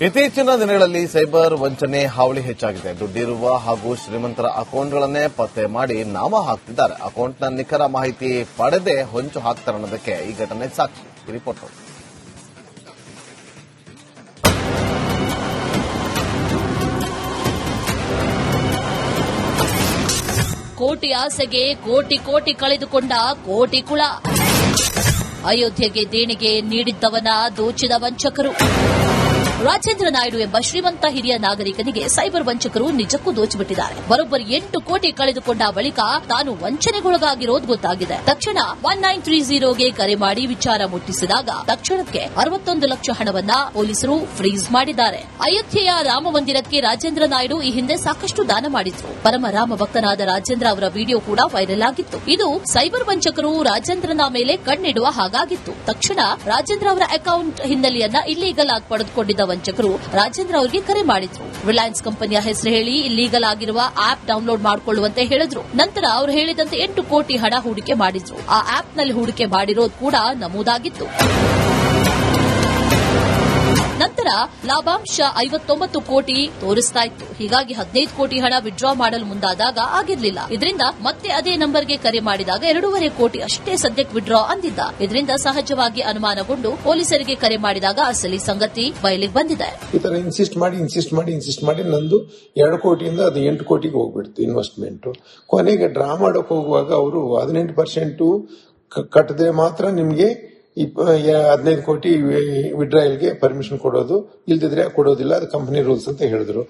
ಇತ್ತೀಚಿನ ದಿನಗಳಲ್ಲಿ ಸೈಬರ್ ವಂಚನೆ ಹಾವಳಿ ಹೆಚ್ಚಾಗಿದೆ. ದುಡ್ಡಿರುವ ಹಾಗೂ ಶ್ರೀಮಂತರ ಅಕೌಂಟ್ಗಳನ್ನೇ ಪತ್ತೆ ಮಾಡಿ ನಾಮ ಹಾಕ್ತಿದ್ದಾರೆ. ಅಕೌಂಟ್ನ ನಿಖರ ಮಾಹಿತಿ ಪಡೆದೇ ಹೊಂಚು ಹಾಕ್ತಾರೆ ಅನ್ನೋದಕ್ಕೆ ಈ ಘಟನೆ ಸಾಕ್ಷಿ. ರಿಪೋರ್ಟ್ ಕೋಟಿ ಆಸೆಗೆ ಕೋಟಿ ಕಳೆದುಕೊಂಡ ಕೋಟಿ ಕುಳ. ಅಯೋಧ್ಯೆಗೆ ದೇಣಿಗೆ ನೀಡಿದ್ದವನ ದೋಚಿದ ವಂಚಕರು. ರಾಜೇಂದ್ರ ನಾಯ್ಡು ಎಂಬ ಶ್ರೀಮಂತ ಹಿರಿಯ ನಾಗರಿಕನಿಗೆ ಸೈಬರ್ ವಂಚಕರು ನಿಜಕ್ಕೂ ದೋಚಿಬಿಟ್ಟಿದ್ದಾರೆ. ಬರೋಬ್ಬರಿ 8 ಕೋಟಿ ಕಳೆದುಕೊಂಡ ಬಳಿಕ ತಾನು ವಂಚನೆಗೊಳಗಾಗಿರೋದು ಗೊತ್ತಾಗಿದೆ. ತಕ್ಷಣ 1930ಗೆ ಕರೆ ಮಾಡಿ ವಿಚಾರ ಮುಟ್ಟಿಸಿದಾಗ ತಕ್ಷಣಕ್ಕೆ 61 ಲಕ್ಷ ಹಣವನ್ನ ಪೊಲೀಸರು ಫ್ರೀಸ್ ಮಾಡಿದ್ದಾರೆ. ಅಯೋಧ್ಯೆಯ ರಾಮ ಮಂದಿರಕ್ಕೆ ರಾಜೇಂದ್ರ ನಾಯ್ಡು ಈ ಹಿಂದೆ ಸಾಕಷ್ಟು ದಾನ ಮಾಡಿದ್ರು. ಪರಮ ರಾಮ ಭಕ್ತನಾದ ರಾಜೇಂದ್ರ ಅವರ ವಿಡಿಯೋ ಕೂಡ ವೈರಲ್ ಆಗಿತ್ತು. ಇದು ಸೈಬರ್ ವಂಚಕರು ರಾಜೇಂದ್ರನ ಮೇಲೆ ಕಣ್ಣಿಡುವ ಹಾಗಾಗಿತ್ತು. ತಕ್ಷಣ ರಾಜೇಂದ್ರ ಅವರ ಅಕೌಂಟ್ ಹಿನ್ನೆಲೆಯನ್ನ ಇಲ್ಲೀಗಲ್ ಆಗಿ ಪಡೆದುಕೊಂಡಿದ್ದ ವಂಚಕರು ರಾಜೇಂದ್ರ ಅವರಿಗೆ ಕರೆ ಮಾಡಿದ್ರು. ರಿಲಯನ್ಸ್ ಕಂಪನಿಯ ಹೆಸರು ಹೇಳಿ ಇಲ್ಲೀಗಲ್ ಆಗಿರುವ ಆಪ್ ಡೌನ್ಲೋಡ್ ಮಾಡಿಕೊಳ್ಳುವಂತೆ ಹೇಳಿದ್ರು. ನಂತರ ಅವರು ಹೇಳಿದಂತೆ 8 ಕೋಟಿ ಹಣ ಹೂಡಿಕೆ ಮಾಡಿದ್ರು. ಆ ಆಪ್ನಲ್ಲಿ ಹೂಡಿಕೆ ಮಾಡಿರೋದು ಕೂಡ ನಮೂದಾಗಿತ್ತು. ನಂತರ ಲಾಭಾಂಶ 59 ಕೋಟಿ ತೋರಿಸ್ತಾ ಇತ್ತು. ಹೀಗಾಗಿ 15 ಕೋಟಿ ಹಣ ವಿಡ್ರಾ ಮಾಡಲು ಮುಂದಾದಾಗ ಆಗಿರಲಿಲ್ಲ. ಇದರಿಂದ ಮತ್ತೆ ಅದೇ ನಂಬರ್ಗೆ ಕರೆ ಮಾಡಿದಾಗ 2.5 ಕೋಟಿ ಅಷ್ಟೇ ಸದ್ಯಕ್ಕೆ ವಿಡ್ರಾ ಅಂದಿದ್ದ. ಇದರಿಂದ ಸಹಜವಾಗಿ ಅನುಮಾನಗೊಂಡು ಪೊಲೀಸರಿಗೆ ಕರೆ ಮಾಡಿದಾಗ ಅಸಲಿ ಸಂಗತಿ ಬಯಲಿಗೆ ಬಂದಿದೆ. ಈ ತರ ಇನ್ಸಿಸ್ಟ್ ಮಾಡಿ ನಂದು 2 ಕೋಟಿಯಿಂದ ಅದು 8 ಕೋಟಿಗೆ ಹೋಗ್ಬಿಡ್ತು ಇನ್ವೆಸ್ಟ್ಮೆಂಟ್. ಕೊನೆಗೆ ಡ್ರಾ ಮಾಡೋಕೆ ಹೋಗುವಾಗ ಅವರು 18% ಕಟ್ಟಿದ್ರೆ ಮಾತ್ರ ನಿಮ್ಗೆ 15 ಕೋಟಿ ವಿಡ್ರಾಯಲ್ಗೆ ಪರ್ಮಿಷನ್ ಕೊಡೋದು, ಇಲ್ದಿದ್ರೆ ಕೊಡೋದಿಲ್ಲ, ಅದು ಕಂಪನಿ ರೂಲ್ಸ್ ಅಂತ ಹೇಳಿದ್ರು.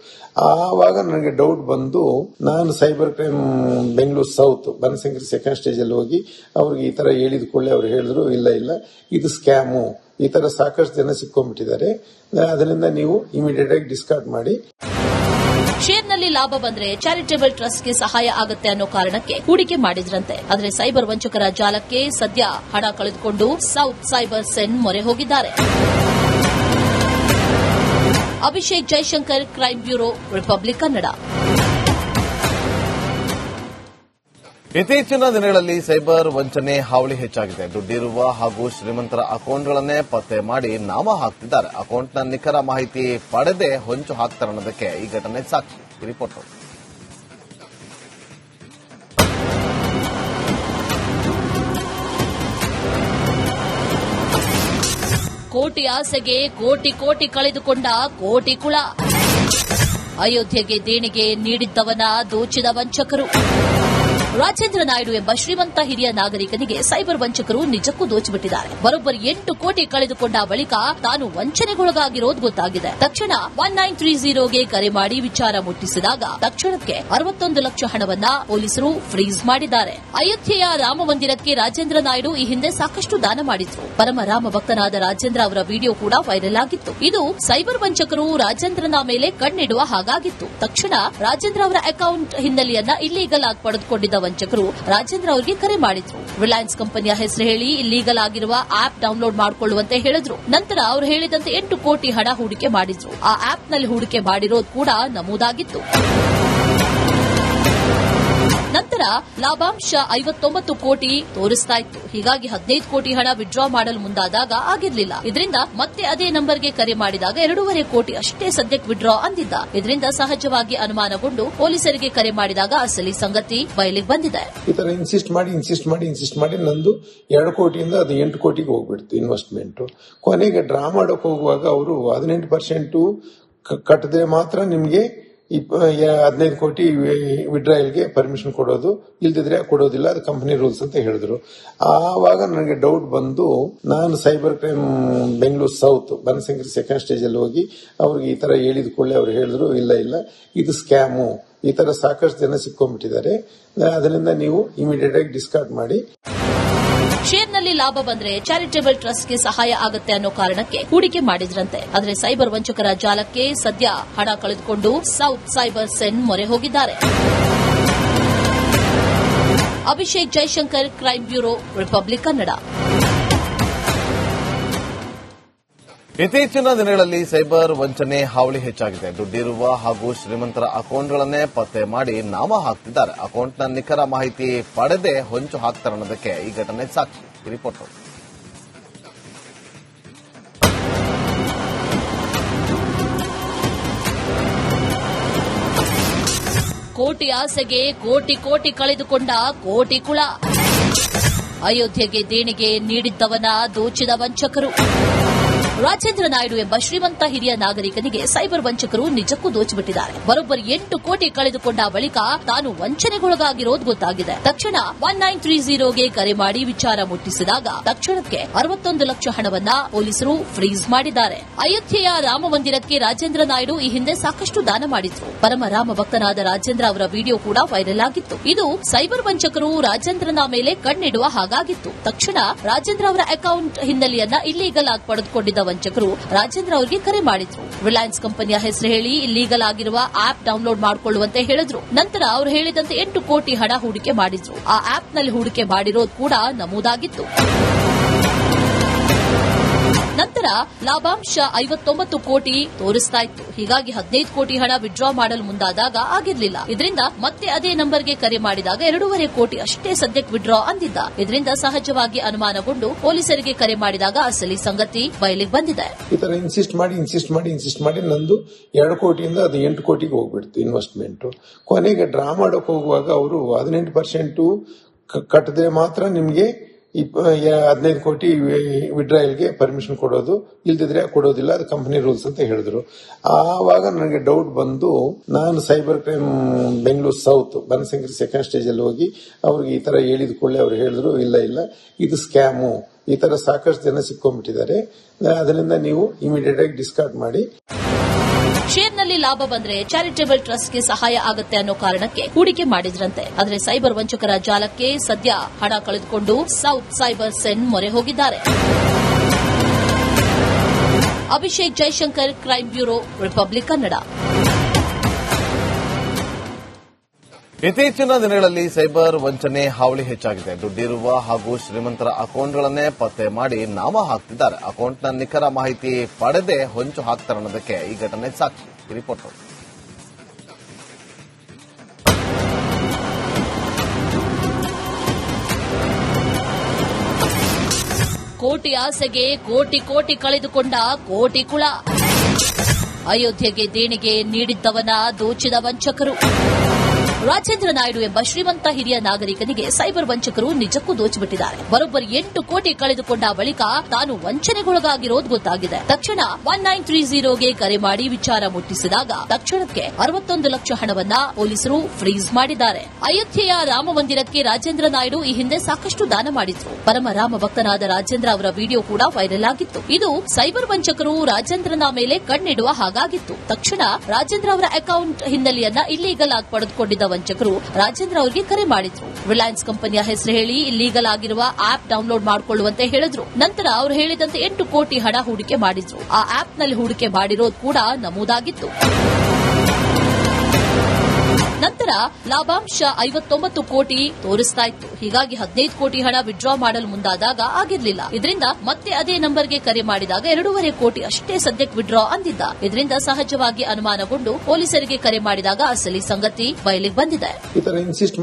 ಆವಾಗ ನನಗೆ ಡೌಟ್ ಬಂದು ನಾನು cyber crime Bengaluru south Banashankari second stage ಅಲ್ಲಿ ಹೋಗಿ ಅವ್ರಿಗೆ ಈ ತರ ಹೇಳಿದ ಕೂಡಲೇ ಅವ್ರು ಹೇಳಿದ್ರು ಇಲ್ಲ ಇದು ಸ್ಕ್ಯಾಮು, ಈ ತರ ಸಾಕಷ್ಟು ಜನ ಸಿಕ್ಕೊಂಡ್ಬಿಟ್ಟಿದ್ದಾರೆ, ಅದರಿಂದ ನೀವು ಇಮಿಡಿಯೇಟ್ ಆಗಿ ಡಿಸ್ಕಾರ್ಡ್ ಮಾಡಿ. ಶೇರ್ನಲ್ಲಿ ಲಾಭ ಬಂದ್ರೆ ಚಾರಿಟೇಬಲ್ ಟ್ರಸ್ಟ್ಗೆ ಸಹಾಯ ಆಗುತ್ತೆ ಅನ್ನೋ ಕಾರಣಕ್ಕೆ ಹೂಡಿಕೆ ಮಾಡಿದ್ರಂತೆ. ಆದರೆ ಸೈಬರ್ ವಂಚಕರ ಜಾಲಕ್ಕೆ ಸದ್ಯ ಹಣ ಕಳೆದುಕೊಂಡು ಸೌತ್ ಸೈಬರ್ ಸೆನ್ ಮೊರೆ ಹೋಗಿದ್ದಾರೆ. Abhishek Jaishankar, crime bureau, republic Kannada. ಇತ್ತೀಚಿನ ದಿನಗಳಲ್ಲಿ ಸೈಬರ್ ವಂಚನೆ ಹಾವಳಿ ಹೆಚ್ಚಾಗಿದೆ. ದುಡ್ಡಿರುವ ಹಾಗೂ ಶ್ರೀಮಂತರ ಅಕೌಂಟ್ಗಳನ್ನೇ ಪತ್ತೆ ಮಾಡಿ ನಾಮ ಹಾಕ್ತಿದ್ದಾರೆ. ಅಕೌಂಟ್ನ ನಿಖರ ಮಾಹಿತಿ ಪಡೆದೇ ಹೊಂಚು ಹಾಕ್ತಾರೆ ಅನ್ನೋದಕ್ಕೆ ಈ ಘಟನೆ ಸಾಕ್ಷಿ. ರಿಪೋರ್ಟ್ ಕೋಟಿ ಆಸೆಗೆ ಕೋಟಿ ಕಳೆದುಕೊಂಡ ಕೋಟಿ ಕುಳ. ಅಯೋಧ್ಯೆಗೆ ದೇಣಿಗೆ ನೀಡಿದ್ದವನ ದೋಚಿದ ವಂಚಕರು. ರಾಜೇಂದ್ರ ನಾಯ್ಡು ಎಂಬ ಶ್ರೀಮಂತ ಹಿರಿಯ ನಾಗರಿಕನಿಗೆ ಸೈಬರ್ ವಂಚಕರು ನಿಜಕ್ಕೂ ದೋಚಿಬಿಟ್ಟಿದ್ದಾರೆ. ಬರೋಬ್ಬರಿ 8 ಕೋಟಿ ಕಳೆದುಕೊಂಡ ಬಳಿಕ ತಾನು ವಂಚನೆಗೊಳಗಾಗಿರೋದು ಗೊತ್ತಾಗಿದೆ. ತಕ್ಷಣ 1930ಗೆ ಕರೆ ಮಾಡಿ ವಿಚಾರ ಮುಟ್ಟಿಸಿದಾಗ ತಕ್ಷಣಕ್ಕೆ 61 ಲಕ್ಷ ಹಣವನ್ನ ಪೊಲೀಸರು ಫ್ರೀಸ್ ಮಾಡಿದ್ದಾರೆ. ಅಯೋಧ್ಯೆಯ ರಾಮ ಮಂದಿರಕ್ಕೆ ರಾಜೇಂದ್ರ ನಾಯ್ಡು ಈ ಹಿಂದೆ ಸಾಕಷ್ಟು ದಾನ ಮಾಡಿದ್ರು. ಪರಮ ರಾಮ ಭಕ್ತನಾದ ರಾಜೇಂದ್ರ ಅವರ ವಿಡಿಯೋ ಕೂಡ ವೈರಲ್ ಆಗಿತ್ತು. ಇದು ಸೈಬರ್ ವಂಚಕರು ರಾಜೇಂದ್ರನ ಮೇಲೆ ಕಣ್ಣಿಡುವ ಹಾಗಾಗಿತ್ತು. ತಕ್ಷಣ ರಾಜೇಂದ್ರ ಅವರ ಅಕೌಂಟ್ ಹಿನ್ನೆಲೆಯನ್ನ ಇಲ್ಲೀಗಲ್ ಆಗಿ ಪಡೆದುಕೊಂಡಿದ್ದ ವಂಚಕರು ರಾಜೇಂದ್ರ ಅವರಿಗೆ ಕರೆ ಮಾಡಿದ್ರು. ರಿಲಯನ್ಸ್ ಕಂಪನಿಯ ಹೆಸರು ಹೇಳಿ ಇಲ್ಲೀಗಲ್ ಆಗಿರುವ ಆಪ್ ಡೌನ್ಲೋಡ್ ಮಾಡಿಕೊಳ್ಳುವಂತೆ ಹೇಳಿದ್ರು. ನಂತರ ಅವರು ಹೇಳಿದಂತೆ 8 ಕೋಟಿ ಹಣ ಹೂಡಿಕೆ ಮಾಡಿದ್ರು. ಆ ಆಪ್ನಲ್ಲಿ ಹೂಡಿಕೆ ಮಾಡಿರೋದು ಕೂಡ ನಮೂದಾಗಿತ್ತು. ನಂತರ ಲಾಭಾಂಶ 59 ಕೋಟಿ ತೋರಿಸ್ತಾ ಇತ್ತು. ಹೀಗಾಗಿ 15 ಕೋಟಿ ಹಣ ವಿಡ್ರಾ ಮಾಡಲು ಮುಂದಾದಾಗ ಆಗಿರಲಿಲ್ಲ. ಇದರಿಂದ ಮತ್ತೆ ಅದೇ ನಂಬರ್ಗೆ ಕರೆ ಮಾಡಿದಾಗ 2.5 ಕೋಟಿ ಅಷ್ಟೇ ಸದ್ಯಕ್ಕೆ ವಿಡ್ರಾ ಅಂದಿದ್ದ. ಇದರಿಂದ ಸಹಜವಾಗಿ ಅನುಮಾನಗೊಂಡು ಪೊಲೀಸರಿಗೆ ಕರೆ ಮಾಡಿದಾಗ ಅಸಲಿ ಸಂಗತಿ ಬಯಲಿಗೆ ಬಂದಿದೆ. ಈ ತರ ಇನ್ಸಿಸ್ಟ್ ಮಾಡಿ ನಂದು 2 ಕೋಟಿಯಿಂದ ಅದು 8 ಕೋಟಿಗೆ ಹೋಗ್ಬಿಡ್ತು ಇನ್ವೆಸ್ಟ್ಮೆಂಟ್. ಕೊನೆಗೆ ಡ್ರಾ ಮಾಡೋಕೆ ಹೋಗುವಾಗ ಅವರು 18% ಕಟ್ಟಿದ್ರೆ ಮಾತ್ರ ನಿಮ್ಗೆ 15 ಕೋಟಿ ವಿಡ್ರಾಯಲ್ಗೆ ಪರ್ಮಿಷನ್ ಕೊಡೋದು, ಇಲ್ದಿದ್ರೆ ಕೊಡೋದಿಲ್ಲ, ಅದು ಕಂಪನಿ ರೂಲ್ಸ್ ಅಂತ ಹೇಳಿದ್ರು. ಆವಾಗ ನನಗೆ ಡೌಟ್ ಬಂದು ನಾನು cyber crime Bengaluru south Banashankari second stage ಅಲ್ಲಿ ಹೋಗಿ ಅವ್ರಿಗೆ ಈ ತರ ಹೇಳಿದ ಕೂಡಲೇ ಅವ್ರು ಹೇಳಿದ್ರು ಇಲ್ಲ ಇದು ಸ್ಕ್ಯಾಮು, ಈ ತರ ಸಾಕಷ್ಟು ಜನ ಸಿಕ್ಕೊಂಡ್ಬಿಟ್ಟಿದ್ದಾರೆ, ಅದರಿಂದ ನೀವು ಇಮಿಡಿಯೇಟ್ ಆಗಿ ಡಿಸ್ಕಾರ್ಡ್ ಮಾಡಿ. ಶೇರ್ನಲ್ಲಿ ಲಾಭ ಬಂದ್ರೆ ಚಾರಿಟೇಬಲ್ ಟ್ರಸ್ಟ್ಗೆ ಸಹಾಯ ಆಗುತ್ತೆ ಅನ್ನೋ ಕಾರಣಕ್ಕೆ ಹೂಡಿಕೆ ಮಾಡಿದ್ರಂತೆ. ಆದರೆ ಸೈಬರ್ ವಂಚಕರ ಜಾಲಕ್ಕೆ ಸದ್ಯ ಹಣ ಕಳೆದುಕೊಂಡು ಸೌತ್ ಸೈಬರ್ ಸೆನ್ ಮೊರೆ ಹೋಗಿದ್ದಾರೆ. Abhishek Jaishankar, crime bureau, republic Kannada. ಇತ್ತೀಚಿನ ದಿನಗಳಲ್ಲಿ ಸೈಬರ್ ವಂಚನೆ ಹಾವಳಿ ಹೆಚ್ಚಾಗಿದೆ. ದುಡ್ಡಿರುವ ಹಾಗೂ ಶ್ರೀಮಂತರ ಅಕೌಂಟ್ಗಳನ್ನೇ ಪತ್ತೆ ಮಾಡಿ ನಾಮ ಹಾಕ್ತಿದ್ದಾರೆ. ಅಕೌಂಟ್ನ ನಿಖರ ಮಾಹಿತಿ ಪಡೆದೇ ಹೊಂಚು ಹಾಕ್ತಾರೆ ಅನ್ನೋದಕ್ಕೆ ಈ ಘಟನೆ ಸಾಕ್ಷಿ. ರಿಪೋರ್ಟ್ ಕೋಟಿ ಆಸೆಗೆ ಕೋಟಿ ಕೋಟಿ ಕಳೆದುಕೊಂಡ ಕೋಟಿ ಕುಳ. ಅಯೋಧ್ಯೆಗೆ ದೇಣಿಗೆ ನೀಡಿದ್ದವನ ದೋಚಿದ ವಂಚಕರು. ರಾಜೇಂದ್ರ ನಾಯ್ಡು ಎಂಬ ಶ್ರೀಮಂತ ಹಿರಿಯ ನಾಗರಿಕನಿಗೆ ಸೈಬರ್ ವಂಚಕರು ನಿಜಕ್ಕೂ ದೋಚಿಬಿಟ್ಟಿದ್ದಾರೆ. ಬರೋಬ್ಬರಿ 8 ಕೋಟಿ ಕಳೆದುಕೊಂಡ ಬಳಿಕ ತಾನು ವಂಚನೆಗೊಳಗಾಗಿರೋದು ಗೊತ್ತಾಗಿದೆ. ತಕ್ಷಣ 1930ಗೆ ಕರೆ ಮಾಡಿ ವಿಚಾರ ಮುಟ್ಟಿಸಿದಾಗ ತಕ್ಷಣಕ್ಕೆ 61 ಲಕ್ಷ ಹಣವನ್ನ ಪೊಲೀಸರು ಫ್ರೀಸ್ ಮಾಡಿದ್ದಾರೆ. ಅಯೋಧ್ಯೆಯ ರಾಮ ಮಂದಿರಕ್ಕೆ ರಾಜೇಂದ್ರ ನಾಯ್ಡು ಈ ಹಿಂದೆ ಸಾಕಷ್ಟು ದಾನ ಮಾಡಿದ್ರು. ಪರಮ ರಾಮ ಭಕ್ತನಾದ ರಾಜೇಂದ್ರ ಅವರ ವಿಡಿಯೋ ಕೂಡ ವೈರಲ್ ಆಗಿತ್ತು. ಇದು ಸೈಬರ್ ವಂಚಕರು ರಾಜೇಂದ್ರನ ಮೇಲೆ ಕಣ್ಣಿಡುವ ಹಾಗಾಗಿತ್ತು. ತಕ್ಷಣ ರಾಜೇಂದ್ರ ಅವರ ಅಕೌಂಟ್ ಹಿನ್ನೆಲೆಯನ್ನ ಇಲ್ಲೀಗಲ್ ಆಗಿ ಪಡೆದುಕೊಂಡಿದ್ದ ವಂಚಕರು ರಾಜೇಂದ್ರ ಅವರಿಗೆ ಕರೆ ಮಾಡಿದ್ರು. ರಿಲಯನ್ಸ್ ಕಂಪನಿಯ ಹೆಸರು ಹೇಳಿ ಇಲ್ಲೀಗಲ್ ಆಗಿರುವ ಆಪ್ ಡೌನ್ಲೋಡ್ ಮಾಡಿಕೊಳ್ಳುವಂತೆ ಹೇಳಿದ್ರು. ನಂತರ ಅವರು ಹೇಳಿದಂತೆ 8 ಕೋಟಿ ಹಣ ಹೂಡಿಕೆ ಮಾಡಿದ್ರು. ಆ ಆಪ್ನಲ್ಲಿ ಹೂಡಿಕೆ ಮಾಡಿರೋದು ಕೂಡ ನಮೂದಾಗಿತ್ತು. ನಂತರ ಲಾಭಾಂಶ 59 ಕೋಟಿ ತೋರಿಸ್ತಾ ಇತ್ತು. ಹೀಗಾಗಿ 15 ಕೋಟಿ ಹಣ ವಿಡ್ರಾ ಮಾಡಲು ಮುಂದಾದಾಗ ಆಗಿರಲಿಲ್ಲ. ಇದರಿಂದ ಮತ್ತೆ ಅದೇ ನಂಬರ್ಗೆ ಕರೆ ಮಾಡಿದಾಗ 2.5 ಕೋಟಿ ಅಷ್ಟೇ ಸದ್ಯಕ್ಕೆ ವಿಡ್ರಾ ಅಂದಿದ್ದ. ಇದರಿಂದ ಸಹಜವಾಗಿ ಅನುಮಾನಗೊಂಡು ಪೊಲೀಸರಿಗೆ ಕರೆ ಮಾಡಿದಾಗ ಅಸಲಿ ಸಂಗತಿ ಬಯಲಿಗೆ ಬಂದಿದೆ. ಈ ತರ ಇನ್ಸಿಸ್ಟ್ ಮಾಡಿ ನಂದು 2 ಕೋಟಿಯಿಂದ ಅದು 8 ಕೋಟಿಗೆ ಹೋಗ್ಬಿಡ್ತು ಇನ್ವೆಸ್ಟ್ಮೆಂಟ್. ಕೊನೆಗೆ ಡ್ರಾ ಮಾಡಕ್ ಹೋಗುವಾಗ ಅವರು 18% ಕಟ್ಟಿದ್ರೆ ಮಾತ್ರ ನಿಮ್ಗೆ 15 ಕೋಟಿ ವಿಡ್ರಾಯಲ್ಗೆ ಪರ್ಮಿಷನ್ ಕೊಡೋದು, ಇಲ್ದಿದ್ರೆ ಕೊಡೋದಿಲ್ಲ, ಅದು ಕಂಪನಿ ರೂಲ್ಸ್ ಅಂತ ಹೇಳಿದ್ರು. ಆವಾಗ ನನಗೆ ಡೌಟ್ ಬಂದು ನಾನು cyber crime Bengaluru south Banashankari second stage ಅಲ್ಲಿ ಹೋಗಿ ಅವ್ರಿಗೆ ಈ ತರ ಹೇಳಿದ ಕೂಡಲೇ ಅವ್ರು ಹೇಳಿದ್ರು ಇಲ್ಲ ಇದು ಸ್ಕ್ಯಾಮು, ಈ ತರ ಸಾಕಷ್ಟು ಜನ ಸಿಕ್ಕೊಂಡ್ಬಿಟ್ಟಿದ್ದಾರೆ, ಅದರಿಂದ ನೀವು ಇಮಿಡಿಯೇಟ್ ಆಗಿ ಡಿಸ್ಕಾರ್ಡ್ ಮಾಡಿ. ಶೇರ್ನಲ್ಲಿ ಲಾಭ ಬಂದ್ರೆ ಚಾರಿಟೇಬಲ್ ಟ್ರಸ್ಟ್ಗೆ ಸಹಾಯ ಆಗುತ್ತೆ ಅನ್ನೋ ಕಾರಣಕ್ಕೆ ಹೂಡಿಕೆ ಮಾಡಿದ್ರಂತೆ. ಆದರೆ ಸೈಬರ್ ವಂಚಕರ ಜಾಲಕ್ಕೆ ಸದ್ಯ ಹಣ ಕಳೆದುಕೊಂಡು ಸೌತ್ ಸೈಬರ್ ಸೆನ್ ಮೊರೆ ಹೋಗಿದ್ದಾರೆ. Abhishek Jaishankar, crime bureau, republic Kannada. ಇತ್ತೀಚಿನ ದಿನಗಳಲ್ಲಿ ಸೈಬರ್ ವಂಚನೆ ಹಾವಳಿ ಹೆಚ್ಚಾಗಿದೆ. ದುಡ್ಡಿರುವ ಹಾಗೂ ಶ್ರೀಮಂತರ ಅಕೌಂಟ್ಗಳನ್ನೇ ಪತ್ತೆ ಮಾಡಿ ನಾಮ ಹಾಕ್ತಿದ್ದಾರೆ. ಅಕೌಂಟ್ನ ನಿಖರ ಮಾಹಿತಿ ಪಡೆದೇ ಹೊಂಚು ಹಾಕ್ತಾರೆ ಅನ್ನೋದಕ್ಕೆ ಈ ಘಟನೆ ಸಾಕ್ಷಿ. ರಿಪೋರ್ಟ್ ನೋಡಿ. ಕೋಟಿ ಆಸೆಗೆ ಕೋಟಿ ಕೋಟಿ ಕಳೆದುಕೊಂಡ ಕೋಟಿ ಕುಳ. ಅಯೋಧ್ಯೆಗೆ ದೇಣಿಗೆ ನೀಡಿದ್ದವನ ದೋಚಿದ ವಂಚಕರು. ರಾಜೇಂದ್ರ ನಾಯ್ಡು ಎಂಬ ಶ್ರೀಮಂತ ಹಿರಿಯ ನಾಗರಿಕನಿಗೆ ಸೈಬರ್ ವಂಚಕರು ನಿಜಕ್ಕೂ ದೋಚಿಬಿಟ್ಟಿದ್ದಾರೆ. ಬರೋಬ್ಬರಿ 8 ಕೋಟಿ ಕಳೆದುಕೊಂಡ ಬಳಿಕ ತಾನು ವಂಚನೆಗೊಳಗಾಗಿರೋದು ಗೊತ್ತಾಗಿದೆ. ತಕ್ಷಣ 1930ಗೆ ಕರೆ ಮಾಡಿ ವಿಚಾರ ಮುಟ್ಟಿಸಿದಾಗ ತಕ್ಷಣಕ್ಕೆ 61 ಲಕ್ಷ ಹಣವನ್ನ ಪೊಲೀಸರು ಫ್ರೀಸ್ ಮಾಡಿದ್ದಾರೆ. ಅಯೋಧ್ಯೆಯ ರಾಮ ಮಂದಿರಕ್ಕೆ ರಾಜೇಂದ್ರ ನಾಯ್ಡು ಈ ಹಿಂದೆ ಸಾಕಷ್ಟು ದಾನ ಮಾಡಿದ್ರು. ಪರಮ ರಾಮ ಭಕ್ತನಾದ ರಾಜೇಂದ್ರ ಅವರ ವಿಡಿಯೋ ಕೂಡ ವೈರಲ್ ಆಗಿತ್ತು. ಇದು ಸೈಬರ್ ವಂಚಕರು ರಾಜೇಂದ್ರನ ಮೇಲೆ ಕಣ್ಣಿಡುವ ಹಾಗಾಗಿತ್ತು. ತಕ್ಷಣ ರಾಜೇಂದ್ರ ಅವರ ಅಕೌಂಟ್ ಹಿನ್ನೆಲೆಯನ್ನ ಇಲ್ಲೀಗಲ್ ಆಗಿ ಪಡೆದುಕೊಂಡಿದ್ದ ವಂಚಕರು ರಾಜೇಂದ್ರ ಅವರಿಗೆ ಕರೆ ಮಾಡಿದ್ರು. ರಿಲಯನ್ಸ್ ಕಂಪನಿಯ ಹೆಸರು ಹೇಳಿ ಇಲ್ಲೀಗಲ್ ಆಗಿರುವ ಆಪ್ ಡೌನ್ಲೋಡ್ ಮಾಡಿಕೊಳ್ಳುವಂತೆ ಹೇಳಿದ್ರು. ನಂತರ ಅವರು ಹೇಳಿದಂತೆ 8 ಕೋಟಿ ಹಣ ಹೂಡಿಕೆ ಮಾಡಿದ್ರು. ಆ ಆಪ್ನಲ್ಲಿ ಹೂಡಿಕೆ ಮಾಡಿರೋದು ಕೂಡ ನಮೂದಾಗಿತ್ತು. ನಂತರ ಲಾಭಾಂಶ 59 ಕೋಟಿ ತೋರಿಸ್ತಾ ಇತ್ತು. ಹೀಗಾಗಿ 15 ಕೋಟಿ ಹಣ ವಿಡ್ರಾ ಮಾಡಲು ಮುಂದಾದಾಗ ಆಗಿರಲಿಲ್ಲ. ಇದರಿಂದ ಮತ್ತೆ ಅದೇ ನಂಬರ್ಗೆ ಕರೆ ಮಾಡಿದಾಗ 2.5 ಕೋಟಿ ಅಷ್ಟೇ ಸದ್ಯಕ್ಕೆ ವಿಡ್ರಾ ಅಂದಿದ್ದ. ಇದರಿಂದ ಸಹಜವಾಗಿ ಅನುಮಾನಗೊಂಡು ಪೊಲೀಸರಿಗೆ ಕರೆ ಮಾಡಿದಾಗ ಅಸಲಿ ಸಂಗತಿ ಬಯಲಿಗೆ ಬಂದಿದೆ. ಈ ತರ ಇನ್ಸಿಸ್ಟ್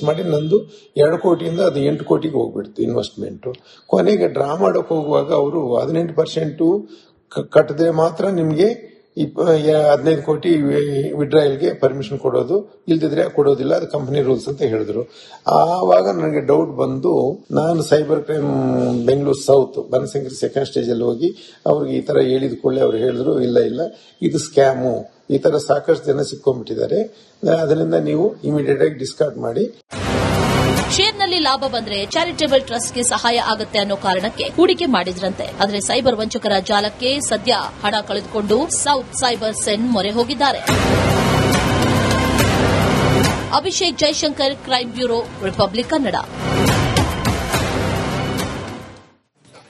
ಮಾಡಿ ನಂದು 2 ಕೋಟಿಯಿಂದ ಅದು 8 ಕೋಟಿಗೆ ಹೋಗ್ಬಿಡ್ತು ಇನ್ವೆಸ್ಟ್ಮೆಂಟ್. ಕೊನೆಗೆ ಡ್ರಾ ಮಾಡಕ್ ಹೋಗುವಾಗ ಅವರು 18% ಕಟ್ಟಿದ್ರೆ ಮಾತ್ರ ನಿಮ್ಗೆ 15 ಕೋಟಿ ವಿಡ್ರಾಯಲ್ಗೆ ಪರ್ಮಿಷನ್ ಕೊಡೋದು, ಇಲ್ದಿದ್ರೆ ಕೊಡೋದಿಲ್ಲ, ಅದು ಕಂಪನಿ ರೂಲ್ಸ್ ಅಂತ ಹೇಳಿದ್ರು. ಆವಾಗ ನನಗೆ ಡೌಟ್ ಬಂದು ನಾನು cyber crime Bengaluru south Banashankari second stage ಅಲ್ಲಿ ಹೋಗಿ ಅವ್ರಿಗೆ ಈ ತರ ಹೇಳಿದ ಕೂಡಲೇ ಅವ್ರು ಹೇಳಿದ್ರು ಇಲ್ಲ ಇದು ಸ್ಕ್ಯಾಮು, ಈ ತರ ಸಾಕಷ್ಟು ಜನ ಸಿಕ್ಕೊಂಡ್ಬಿಟ್ಟಿದ್ದಾರೆ, ಅದರಿಂದ ನೀವು ಇಮಿಡಿಯೇಟ್ ಆಗಿ ಡಿಸ್ಕಾರ್ಡ್ ಮಾಡಿ. ಶೇರ್ನಲ್ಲಿ ಲಾಭ ಬಂದ್ರೆ ಚಾರಿಟೇಬಲ್ ಟ್ರಸ್ಟ್ಗೆ ಸಹಾಯ ಆಗುತ್ತೆ ಅನ್ನೋ ಕಾರಣಕ್ಕೆ ಹೂಡಿಕೆ ಮಾಡಿದ್ರಂತೆ. ಆದರೆ ಸೈಬರ್ ವಂಚಕರ ಜಾಲಕ್ಕೆ ಸದ್ಯ ಹಣ ಕಳೆದುಕೊಂಡು ಸೌತ್ ಸೈಬರ್ ಸೆನ್ ಮೊರೆ ಹೋಗಿದ್ದಾರೆ. Abhishek Jaishankar, crime bureau, republic Kannada.